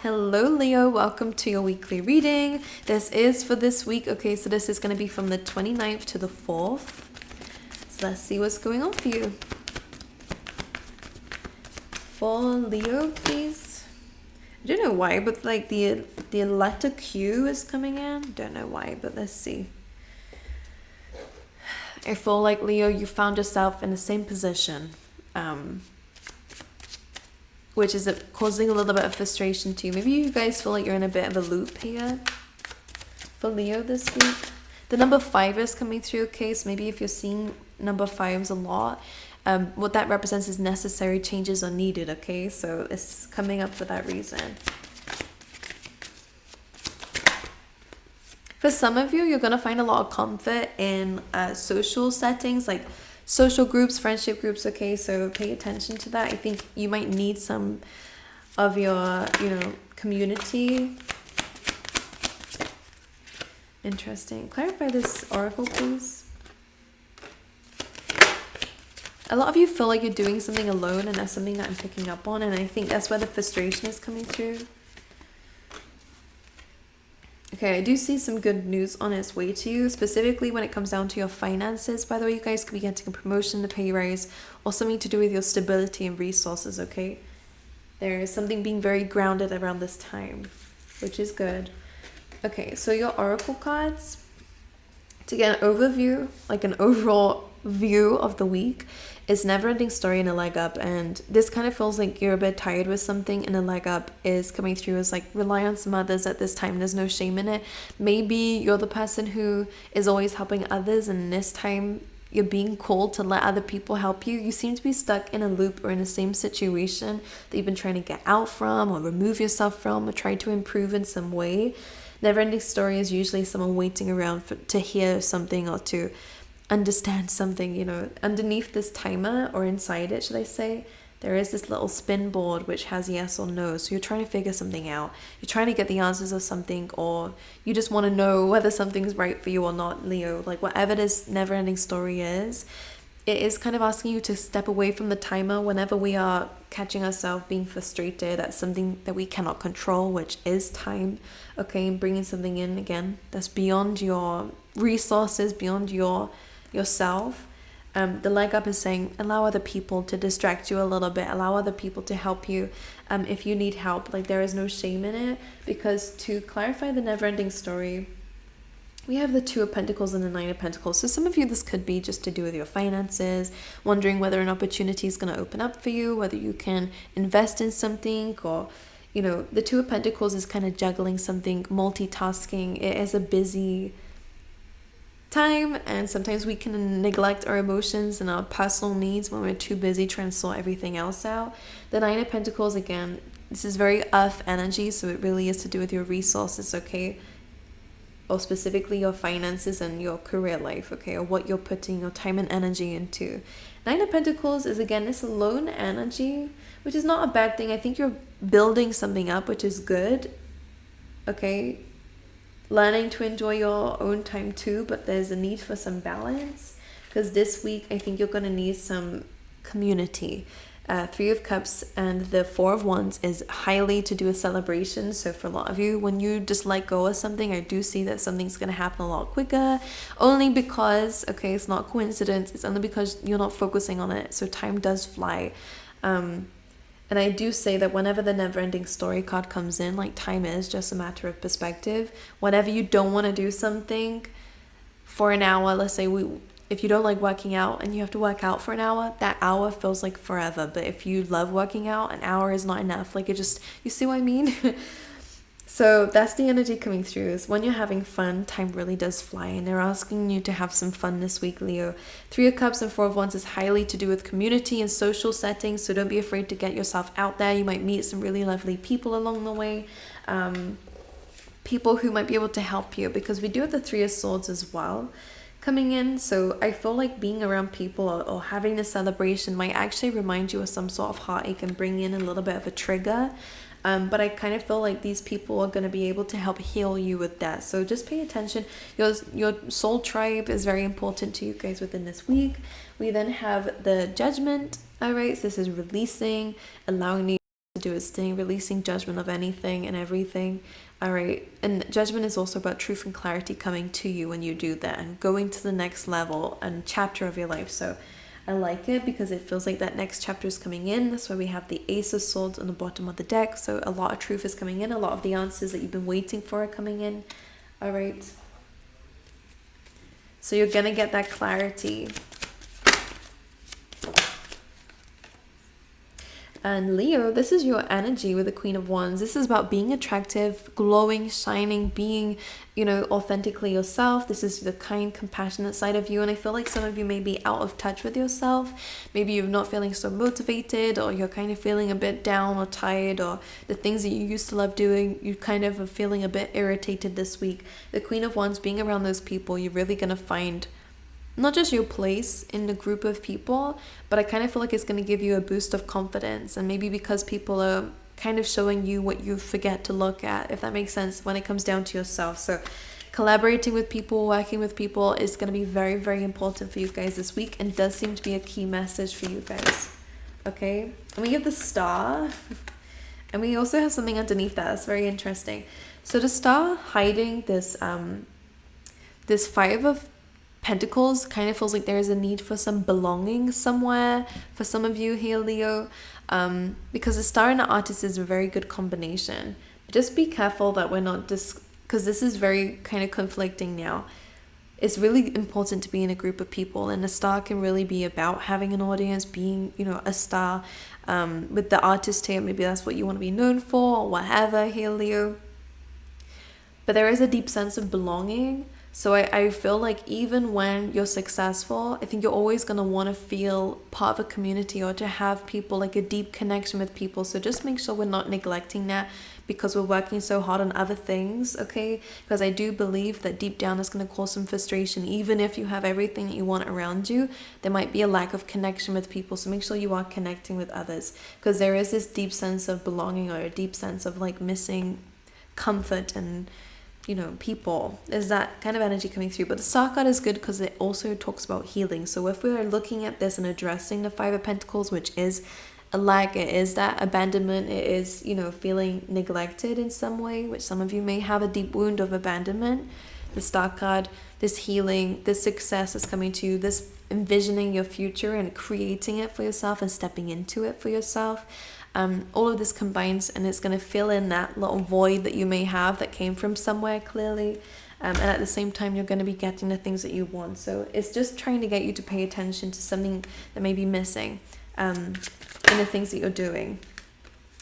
Hello Leo, welcome to your weekly reading. This is for this week. Okay, so this is going to be from the 29th to the 4th. So let's see what's going on for you. For Leo, please. I don't know why, but like the letter Q is coming in. Don't know why, but let's see. I feel like Leo, you found yourself in the same position. Which is causing a little bit of frustration to you. Maybe you guys feel like you're in a bit of a loop here for Leo this week. The number 5 is coming through, okay? So maybe if you're seeing number 5s a lot, what that represents is necessary changes are needed, okay? So it's coming up for that reason. For some of you, you're going to find a lot of comfort in social settings, like social groups, friendship groups, okay? So pay attention to that. I think you might need some of your, community. Interesting. Clarify this oracle, please. A lot of you feel like you're doing something alone, and that's something that I'm picking up on, and I think that's where the frustration is coming through. Okay, I do see some good news on its way to you, specifically when it comes down to your finances. By the way, you guys could be getting a promotion, a pay raise, or something to do with your stability and resources, okay? There is something being very grounded around this time, which is good. Okay, so your oracle cards, to get an overview, like an overall view of the week, is Neverending Story and a leg up. And this kind of feels like you're a bit tired with something, and a leg up is coming through as like rely on some others at this time. There's no shame in it. Maybe you're the person who is always helping others, and this time you're being called to let other people help you. You seem to be stuck in a loop or in the same situation that you've been trying to get out from, or remove yourself from, or try to improve in some way. Neverending Story is usually someone waiting around to hear something or to understand something, underneath this timer, or inside it, should I say, there is this little spin board which has yes or no. So you're trying to figure something out. You're trying to get the answers of something, or you just want to know whether something's right for you or not, Leo. Like whatever this Neverending Story is, it is kind of asking you to step away from the timer whenever we are catching ourselves being frustrated at something that we cannot control, which is time, okay? And bringing something in, again, that's beyond your resources, beyond yourself. The leg up is saying allow other people to distract you a little bit, allow other people to help you if you need help. Like there is no shame in it, because to clarify the Neverending Story, we have the 2 of Pentacles and the 9 of Pentacles. So some of you, this could be just to do with your finances, wondering whether an opportunity is going to open up for you, whether you can invest in something, or the 2 of Pentacles is kind of juggling something, multitasking. It is a busy time, and sometimes we can neglect our emotions and our personal needs when we're too busy trying to sort everything else out. The 9 of Pentacles, again, this is very earth energy, so it really is to do with your resources, okay? Or specifically your finances and your career life, okay? Or what you're putting your time and energy into. 9 of Pentacles is, again, this lone energy, which is not a bad thing. I think you're building something up, which is good, okay? Learning to enjoy your own time too, but there's a need for some balance, because this week I think you're going to need some community. 3 of Cups and the 4 of Wands is highly to do with celebration. So for a lot of you, when you just let go of something, I do see that something's going to happen a lot quicker, only because, okay, it's not coincidence, it's only because you're not focusing on it. So time does fly. And I do say that whenever the Neverending Story card comes in, like time is just a matter of perspective. Whenever you don't want to do something for an hour, let's say if you don't like working out and you have to work out for an hour, that hour feels like forever. But if you love working out, an hour is not enough. Like you see what I mean? So that's the energy coming through, is when you're having fun, time really does fly, and they're asking you to have some fun this week, Leo. 3 of Cups and 4 of Wands is highly to do with community and social settings, so don't be afraid to get yourself out there. You might meet some really lovely people along the way, people who might be able to help you, because we do have the 3 of Swords as well coming in. So I feel like being around people or having this celebration might actually remind you of some sort of heartache and bring in a little bit of a trigger. But I kind of feel like these people are going to be able to help heal you with that. So just pay attention. Your soul tribe is very important to you guys within this week. We then have the Judgment. All right, so this is releasing, allowing you to do is staying, releasing judgment of anything and everything. All right. And judgment is also about truth and clarity coming to you when you do that and going to the next level and chapter of your life. So I like it because it feels like that next chapter is coming in. That's why we have the Ace of Swords on the bottom of the deck. So a lot of truth is coming in. A lot of the answers that you've been waiting for are coming in. All right. So you're going to get that clarity. And Leo, this is your energy with the Queen of Wands. This is about being attractive, glowing, shining, being, authentically yourself. This is the kind, compassionate side of you. And I feel like some of you may be out of touch with yourself. Maybe you're not feeling so motivated, or you're kind of feeling a bit down or tired, or the things that you used to love doing, you kind of are feeling a bit irritated this week. The Queen of Wands, being around those people, you're really going to find not just your place in the group of people, but I kind of feel like it's going to give you a boost of confidence. And maybe because people are kind of showing you what you forget to look at, if that makes sense, when it comes down to yourself. So collaborating with people, working with people is going to be very, very important for you guys this week, and does seem to be a key message for you guys. Okay, and we have the Star, and we also have something underneath that. That's very interesting. So the Star hiding this this Five of Pentacles kind of feels like there is a need for some belonging somewhere for some of you here, Leo, because the Star and the Artist is a very good combination. But just be careful that we're not because this is very kind of conflicting now. It's really important to be in a group of people, and the Star can really be about having an audience, being, a star. With the Artist here, maybe that's what you want to be known for, or whatever here, Leo. But there is a deep sense of belonging. So I feel like even when you're successful, I think you're always going to want to feel part of a community, or to have people, like a deep connection with people. So just make sure we're not neglecting that because we're working so hard on other things, okay? Because I do believe that deep down it's going to cause some frustration. Even if you have everything that you want around you, there might be a lack of connection with people. So make sure you are connecting with others, because there is this deep sense of belonging, or a deep sense of like missing comfort and people. There's that kind of energy coming through. But the Star card is good because it also talks about healing. So if we are looking at this and addressing the Five of Pentacles, which is a lack, it is that abandonment, it is, feeling neglected in some way, which some of you may have a deep wound of abandonment. The Star card, this healing, this success is coming to you, this envisioning your future and creating it for yourself and stepping into it for yourself. All of this combines, and it's going to fill in that little void that you may have that came from somewhere clearly. And at the same time, you're going to be getting the things that you want. So it's just trying to get you to pay attention to something that may be missing in the things that you're doing.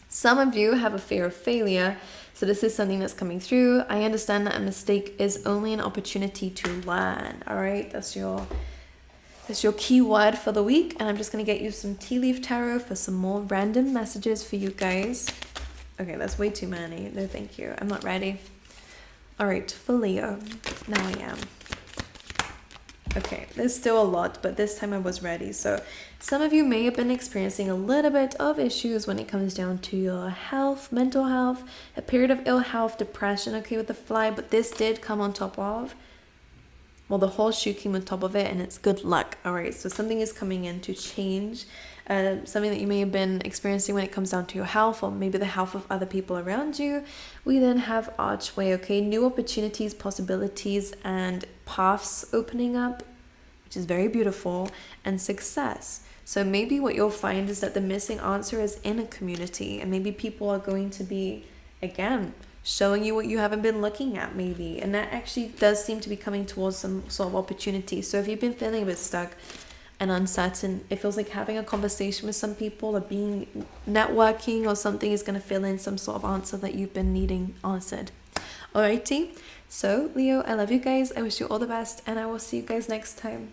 Some of you have a fear of failure. So this is something that's coming through. I understand that a mistake is only an opportunity to learn. All right, that's your key word for the week. And I'm just going to get you some tea leaf tarot for some more random messages for you guys. Okay, that's way too many. No, thank you. I'm not ready. All right, for Leo. Now I am. Okay, there's still a lot, but this time I was ready. So some of you may have been experiencing a little bit of issues when it comes down to your health, mental health, a period of ill health, depression, okay, with the fly, but this did come on top of. Well, the horseshoe came on top of it, and it's good luck. All right, so something is coming in to change something that you may have been experiencing when it comes down to your health, or maybe the health of other people around you. We then have archway, okay, new opportunities, possibilities, and paths opening up, which is very beautiful, and success. So maybe what you'll find is that the missing answer is in a community, and maybe people are going to be, again, showing you what you haven't been looking at maybe. And that actually does seem to be coming towards some sort of opportunity. So if you've been feeling a bit stuck and uncertain, it feels like having a conversation with some people, or being networking or something, is going to fill in some sort of answer that you've been needing answered. Alrighty, so Leo, I love you guys. I wish you all the best, and I will see you guys next time.